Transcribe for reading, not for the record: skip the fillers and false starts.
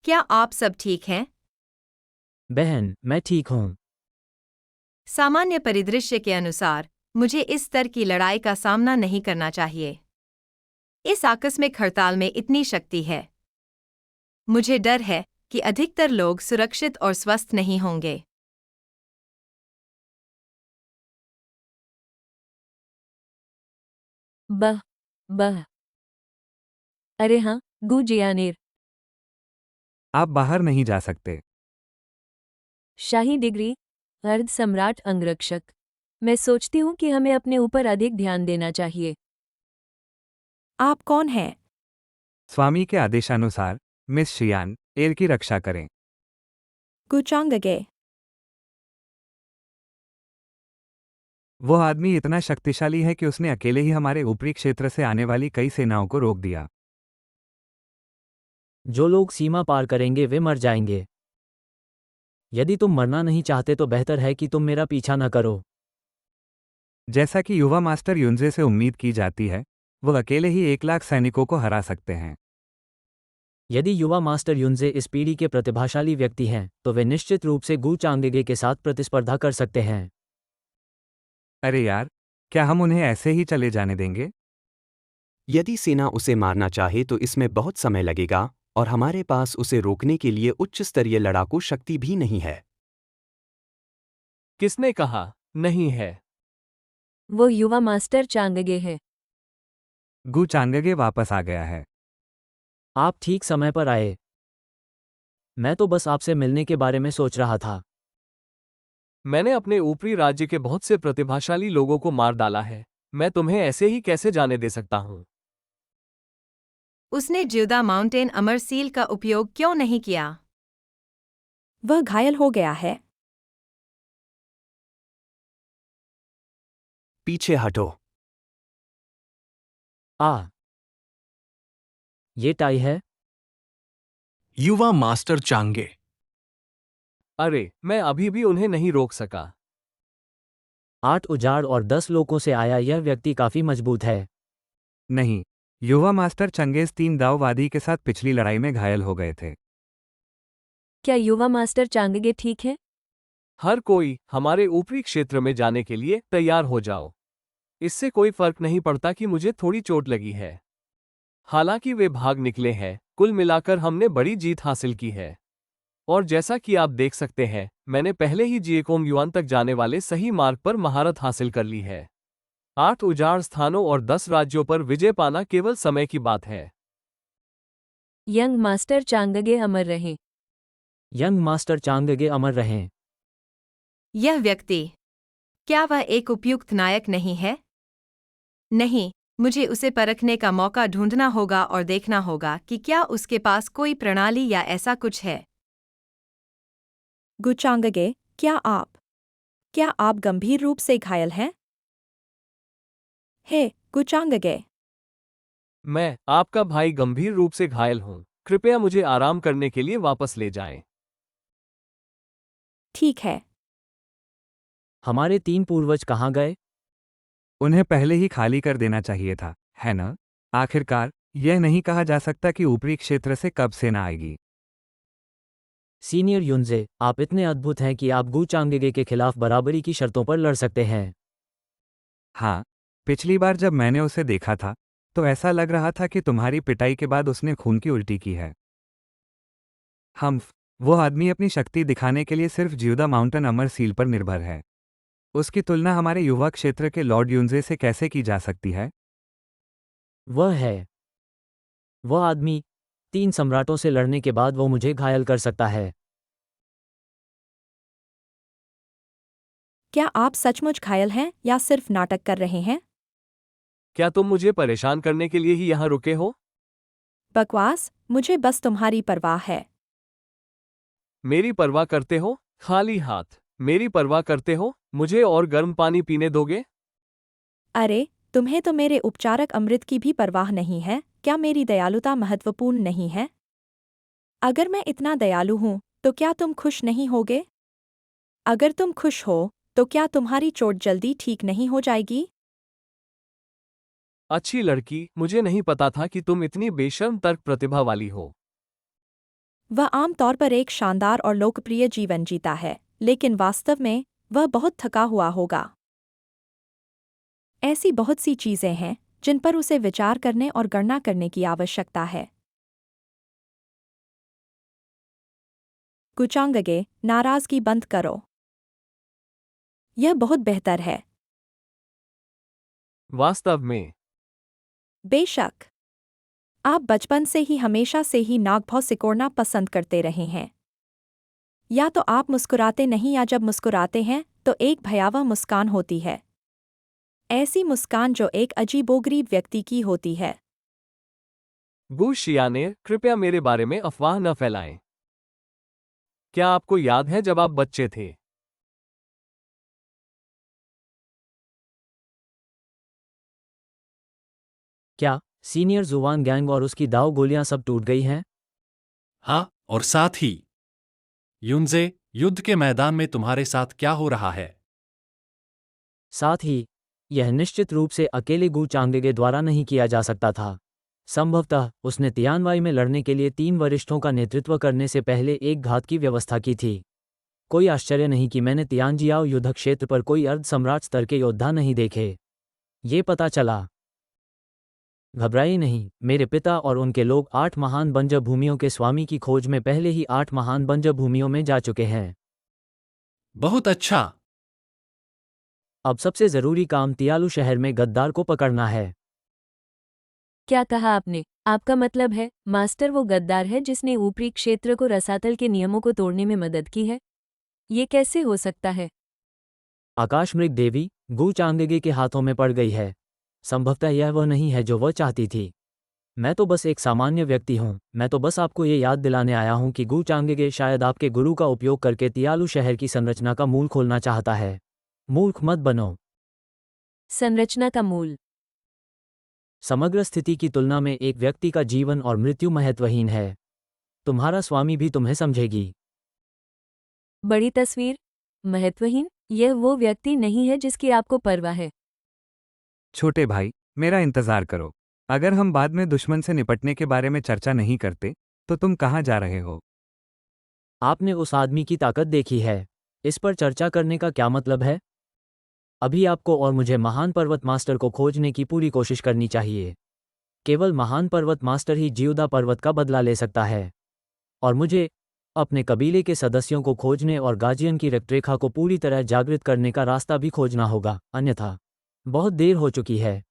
क्या आप सब ठीक हैं? बहन, मैं ठीक हूँ। सामान्य परिदृश्य के अनुसार मुझे इस स्तर की लड़ाई का सामना नहीं करना चाहिए। इस आकस्मिक हड़ताल में इतनी शक्ति है। मुझे डर है कि अधिकतर लोग सुरक्षित और स्वस्थ नहीं होंगे। बह बह। अरे हाँ, गुजियानेर। आप बाहर नहीं जा सकते। शाही डिग्री, अर्ध सम्राट अंगरक्षक। मैं सोचती हूँ कि हमें अपने ऊपर अधिक ध्यान देना चाहिए। आप कौन हैं? स्वामी के आदेशानुसार मिस शियान एयर की रक्षा करें। गुचांगगे। वो आदमी इतना शक्तिशाली है कि उसने अकेले ही हमारे ऊपरी क्षेत्र से आने वाली कई सेनाओं को रोक दिया। जो लोग सीमा पार करेंगे वे मर जाएंगे। यदि तुम मरना नहीं चाहते तो बेहतर है कि तुम मेरा पीछा न करो। जैसा कि युवा मास्टर युनजे से उम्मीद की जाती है, वो अकेले ही 1 लाख सैनिकों को हरा सकते हैं। यदि युवा मास्टर युनजे इस पीढ़ी के प्रतिभाशाली व्यक्ति हैं, तो वे निश्चित रूप से गू चांगगे के साथ प्रतिस्पर्धा कर सकते हैं। अरे यार, क्या हम उन्हें ऐसे ही चले जाने देंगे? यदि सेना उसे मारना चाहे तो इसमें बहुत समय लगेगा और हमारे पास उसे रोकने के लिए उच्च स्तरीय लड़ाकू शक्ति भी नहीं है। किसने कहा नहीं है? वो युवा मास्टर चांगगे है। गू चांगगे वापस आ गया है। आप ठीक समय पर आए। मैं तो बस आपसे मिलने के बारे में सोच रहा था। मैंने अपने ऊपरी राज्य के बहुत से प्रतिभाशाली लोगों को मार डाला है। मैं तुम्हें ऐसे ही कैसे जाने दे सकता हूँ? उसने ज्यूदा माउंटेन अमरसील का उपयोग क्यों नहीं किया? वह घायल हो गया है। पीछे हटो। ये टाई है। युवा मास्टर चांगे। अरे, मैं अभी भी उन्हें नहीं रोक सका। 8 उजाड़ और 10 लोगों से आया यह व्यक्ति काफी मजबूत है। नहीं, युवा मास्टर चंगेज 3 दाववादी के साथ पिछली लड़ाई में घायल हो गए थे। क्या युवा मास्टर चांगगे ठीक है? हर कोई हमारे ऊपरी क्षेत्र में जाने के लिए तैयार हो जाओ। इससे कोई फर्क नहीं पड़ता कि मुझे थोड़ी चोट लगी है। हालांकि वे भाग निकले हैं, कुल मिलाकर हमने बड़ी जीत हासिल की है। और जैसा कि आप देख सकते हैं, मैंने पहले ही जिएकोम युआन तक जाने वाले सही मार्ग पर महारत हासिल कर ली है। 8 उजाड़ स्थानों और 10 राज्यों पर विजय पाना केवल समय की बात है। यंग मास्टर चांगगे अमर रहे। यंग मास्टर चांगगे अमर रहें। यह व्यक्ति, क्या वह एक उपयुक्त नायक नहीं है? नहीं, मुझे उसे परखने का मौका ढूंढना होगा और देखना होगा कि क्या उसके पास कोई प्रणाली या ऐसा कुछ है। गुचांगगे, क्या आप गंभीर रूप से घायल हैं? हे, गुचांगगे। मैं, आपका भाई, गंभीर रूप से घायल हूं। कृपया मुझे आराम करने के लिए वापस ले जाएं। ठीक है। हमारे 3 पूर्वज कहाँ गए? उन्हें पहले ही खाली कर देना चाहिए था, है ना? आखिरकार, यह नहीं कहा जा सकता कि ऊपरी क्षेत्र से कब सेना आएगी। सीनियर युनजे, आप इतने अद्भुत हैं कि आप गू चांगगे के खिलाफ बराबरी की शर्तों पर लड़ सकते हैं। हाँ, पिछली बार जब मैंने उसे देखा था, तो ऐसा लग रहा था कि तुम्हारी पिटाई के बाद उसने खून की उल्टी की है। वो आदमी अपनी शक्ति दिखाने के लिए सिर्फ ज्यूदा माउंटेन अमर सील पर निर्भर है। उसकी तुलना हमारे युवा क्षेत्र के लॉर्ड युनजे से कैसे की जा सकती है? वह आदमी 3 सम्राटों से लड़ने के बाद वो मुझे घायल कर सकता है। क्या आप सचमुच घायल हैं या सिर्फ नाटक कर रहे हैं? क्या तुम मुझे परेशान करने के लिए ही यहाँ रुके हो? बकवास, मुझे बस तुम्हारी परवाह है। मेरी परवाह करते हो? खाली हाथ मेरी परवाह करते हो? मुझे और गर्म पानी पीने दोगे? अरे, तुम्हें तो मेरे उपचारक अमृत की भी परवाह नहीं है। क्या मेरी दयालुता महत्वपूर्ण नहीं है? अगर मैं इतना दयालु हूँ, तो क्या तुम खुश नहीं होगे? अगर तुम खुश हो, तो क्या तुम्हारी चोट जल्दी ठीक नहीं हो जाएगी? अच्छी लड़की, मुझे नहीं पता था कि तुम इतनी बेशर्म तर्क प्रतिभा वाली हो। वह आमतौर पर एक शानदार और लोकप्रिय जीवन जीता है, लेकिन वास्तव में वह बहुत थका हुआ होगा। ऐसी बहुत सी चीजें हैं जिन पर उसे विचार करने और गणना करने की आवश्यकता है। गुचांगगे, नाराजगी बंद करो। यह बहुत बेहतर है। वास्तव में। बेशक। आप बचपन से ही हमेशा से ही नागभौ सिकोड़ना पसंद करते रहे हैं। या तो आप मुस्कुराते नहीं या जब मुस्कुराते हैं तो एक भयावह मुस्कान होती है। ऐसी मुस्कान जो एक अजीबोगरीब व्यक्ति की होती है। गू शियाने, कृपया मेरे बारे में अफवाह न फैलाएं। क्या आपको याद है जब आप बच्चे थे? क्या सीनियर जुवान गैंग और उसकी दाव गोलियां सब टूट गई हैं? हाँ, और साथ ही युनजे, युद्ध के मैदान में तुम्हारे साथ क्या हो रहा है? साथ ही यह निश्चित रूप से अकेले गू चांगगे द्वारा नहीं किया जा सकता था। संभवतः उसने तियानवाई में लड़ने के लिए 3 वरिष्ठों का नेतृत्व करने से पहले एक घात की व्यवस्था की थी। कोई आश्चर्य नहीं कि मैंने तियानजियाओ युद्ध क्षेत्र पर कोई अर्धसम्राट स्तर के योद्धा नहीं देखे। ये पता चला। घबराइए नहीं, मेरे पिता और उनके लोग 8 महान बंजर भूमियों के स्वामी की खोज में पहले ही 8 महान बंजर भूमियों में जा चुके हैं। बहुत अच्छा। अब सबसे जरूरी काम तियालु शहर में गद्दार को पकड़ना है। क्या कहा आपने? आपका मतलब है, मास्टर वो गद्दार है जिसने ऊपरी क्षेत्र को रसातल के नियमों को तोड़ने में मदद की है? ये कैसे हो सकता है? आकाशमृग देवी गू चांगगे के हाथों में पड़ गई है। संभवतः यह वह नहीं है जो वह चाहती थी। मैं तो बस एक सामान्य व्यक्ति हूँ। मैं तो बस आपको ये याद दिलाने आया हूँ कि गू चांगगे शायद आपके गुरु का उपयोग करके तियालु शहर की संरचना का मूल खोलना चाहता है। मूर्ख मत बनो। संरचना का मूल? समग्र स्थिति की तुलना में एक व्यक्ति का जीवन और मृत्यु महत्वहीन है। तुम्हारा स्वामी भी तुम्हें समझेगी। बड़ी तस्वीर? महत्वहीन? यह वो व्यक्ति नहीं है जिसकी आपको परवाह है। छोटे भाई, मेरा इंतजार करो। अगर हम बाद में दुश्मन से निपटने के बारे में चर्चा नहीं करते, तो तुम कहाँ जा रहे हो? आपने उस आदमी की ताकत देखी है। इस पर चर्चा करने का क्या मतलब है? अभी आपको और मुझे महान पर्वत मास्टर को खोजने की पूरी कोशिश करनी चाहिए। केवल महान पर्वत मास्टर ही जियोदा पर्वत का बदला ले सकता है। और मुझे अपने कबीले के सदस्यों को खोजने और गाजियन की रक्तरेखा को पूरी तरह जागृत करने का रास्ता भी खोजना होगा, अन्यथा बहुत देर हो चुकी है।